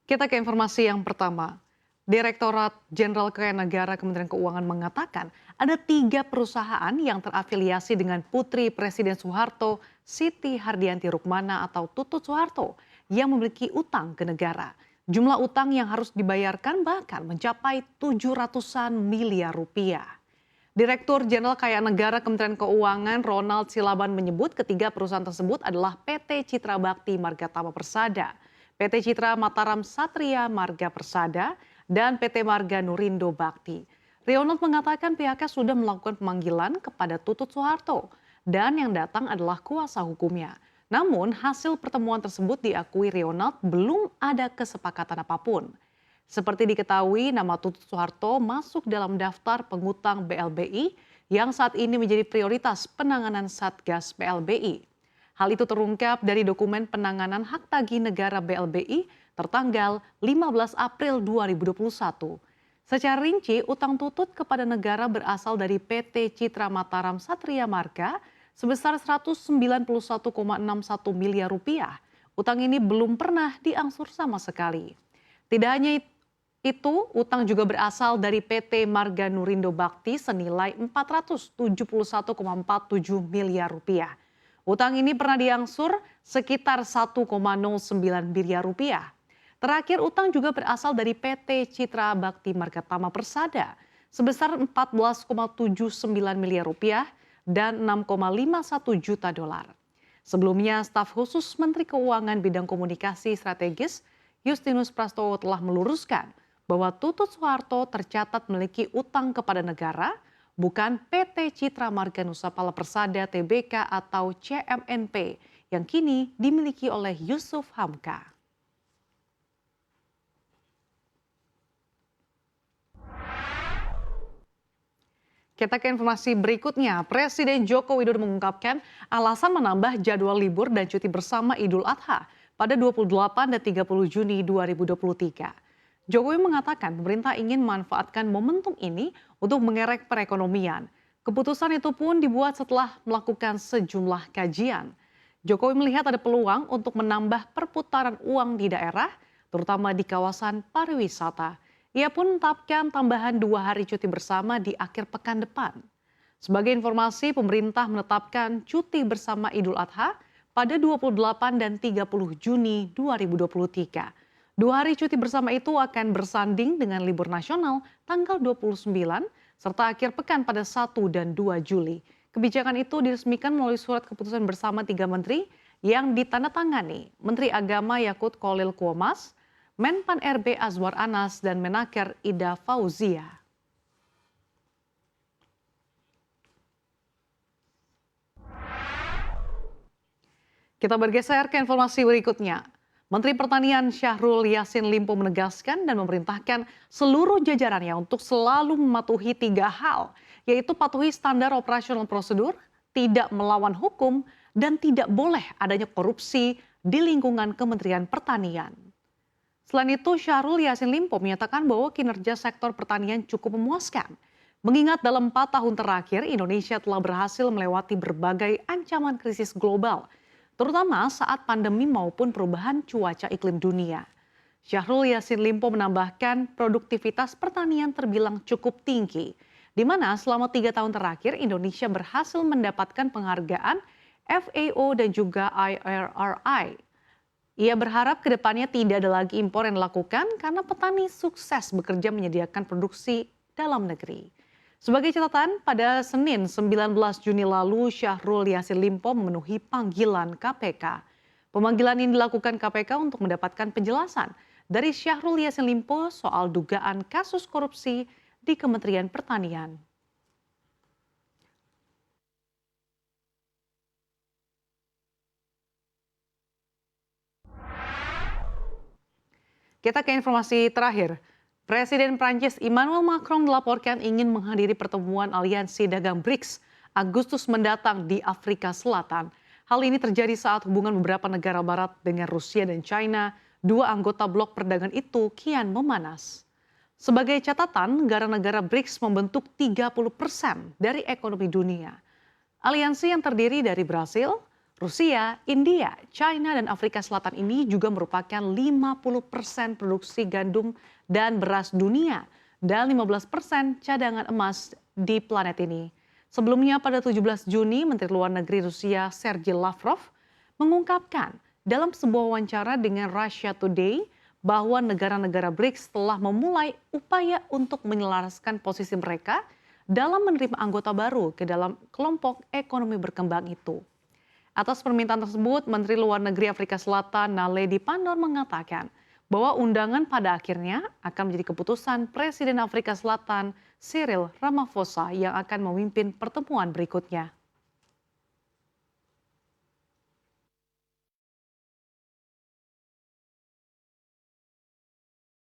Kita ke informasi yang pertama. Direktorat Jenderal Kekayaan Negara Kementerian Keuangan mengatakan ada 3 perusahaan yang terafiliasi dengan Putri Presiden Soeharto, Siti Hardianti Rukmana atau Tutut Soeharto, yang memiliki utang ke negara. Jumlah utang yang harus dibayarkan bahkan mencapai 700-an miliar rupiah. Direktur Jenderal Kekayaan Negara Kementerian Keuangan Ronald Silaban menyebut ketiga perusahaan tersebut adalah PT Citra Bakti Marga Tama Persada, PT Citra Mataram Satria Marga Persada, dan PT Marga Nurindo Bakti. Ronald mengatakan pihaknya sudah melakukan pemanggilan kepada Tutut Soeharto dan yang datang adalah kuasa hukumnya. Namun hasil pertemuan tersebut diakui Ronald belum ada kesepakatan apapun. Seperti diketahui, nama Tutut Soeharto masuk dalam daftar pengutang BLBI yang saat ini menjadi prioritas penanganan Satgas BLBI. Hal itu terungkap dari dokumen penanganan hak tagih negara BLBI tertanggal 15 April 2021. Secara rinci, utang Tutut kepada negara berasal dari PT Citra Mataram Satria Marga sebesar 191,61 miliar rupiah. Utang ini belum pernah diangsur sama sekali. Tidak hanya itu, utang juga berasal dari PT Marga Nurindo Bakti senilai 471,47 miliar rupiah. Utang ini pernah diangsur sekitar 1,09 miliar rupiah. Terakhir, utang juga berasal dari PT Citra Bakti Marga Tama Persada sebesar 14,79 miliar rupiah dan 6,51 juta dolar. Sebelumnya, staf khusus Menteri Keuangan bidang komunikasi strategis Justinus Prastowo telah meluruskan bahwa Tutut Soeharto tercatat memiliki utang kepada negara, bukan PT Citra Marga Nusapala Persada Tbk atau CMNP yang kini dimiliki oleh Yusuf Hamka. Kita ke informasi berikutnya. Presiden Joko Widodo mengungkapkan alasan menambah jadwal libur dan cuti bersama Idul Adha pada 28 dan 30 Juni 2023. Jokowi mengatakan pemerintah ingin memanfaatkan momentum ini untuk mengerek perekonomian. Keputusan itu pun dibuat setelah melakukan sejumlah kajian. Jokowi melihat ada peluang untuk menambah perputaran uang di daerah, terutama di kawasan pariwisata. Ia pun menetapkan tambahan 2 hari cuti bersama di akhir pekan depan. Sebagai informasi, pemerintah menetapkan cuti bersama Idul Adha pada 28 dan 30 Juni 2023. 2 hari cuti bersama itu akan bersanding dengan libur nasional tanggal 29 serta akhir pekan pada 1 dan 2 Juli. Kebijakan itu diresmikan melalui surat keputusan bersama 3 menteri yang ditandatangani Menteri Agama Yakut Kolil Quomas, Menpan RB Azwar Anas, dan Menaker Ida Fauzia. Kita bergeser ke informasi berikutnya. Menteri Pertanian Syahrul Yassin Limpo menegaskan dan memerintahkan seluruh jajarannya untuk selalu mematuhi 3 hal, yaitu patuhi standar operasional prosedur, tidak melawan hukum, dan tidak boleh adanya korupsi di lingkungan Kementerian Pertanian. Selain itu, Syahrul Yassin Limpo menyatakan bahwa kinerja sektor pertanian cukup memuaskan. Mengingat dalam 4 tahun terakhir, Indonesia telah berhasil melewati berbagai ancaman krisis global, terutama saat pandemi maupun perubahan cuaca iklim dunia. Syahrul Yassin Limpo menambahkan produktivitas pertanian terbilang cukup tinggi, di mana selama 3 tahun terakhir Indonesia berhasil mendapatkan penghargaan FAO dan juga IRRI. Ia berharap kedepannya tidak ada lagi impor yang dilakukan karena petani sukses bekerja menyediakan produksi dalam negeri. Sebagai catatan, pada Senin 19 Juni lalu, Syahrul Yassin Limpo memenuhi panggilan KPK. Pemanggilan ini dilakukan KPK untuk mendapatkan penjelasan dari Syahrul Yassin Limpo soal dugaan kasus korupsi di Kementerian Pertanian. Kita ke informasi terakhir. Presiden Prancis Emmanuel Macron dilaporkan ingin menghadiri pertemuan aliansi dagang BRICS Agustus mendatang di Afrika Selatan. Hal ini terjadi saat hubungan beberapa negara barat dengan Rusia dan China, 2 anggota blok perdagangan itu kian memanas. Sebagai catatan, negara-negara BRICS membentuk 30% dari ekonomi dunia. Aliansi yang terdiri dari Brasil, Rusia, India, China, dan Afrika Selatan ini juga merupakan 50% produksi gandum dan beras dunia dan 15% cadangan emas di planet ini. Sebelumnya pada 17 Juni, Menteri Luar Negeri Rusia Sergei Lavrov mengungkapkan dalam sebuah wawancara dengan Russia Today bahwa negara-negara BRICS telah memulai upaya untuk menyelaraskan posisi mereka dalam menerima anggota baru ke dalam kelompok ekonomi berkembang itu. Atas permintaan tersebut, Menteri Luar Negeri Afrika Selatan Naledi Pandor mengatakan bahwa undangan pada akhirnya akan menjadi keputusan Presiden Afrika Selatan Cyril Ramaphosa yang akan memimpin pertemuan berikutnya.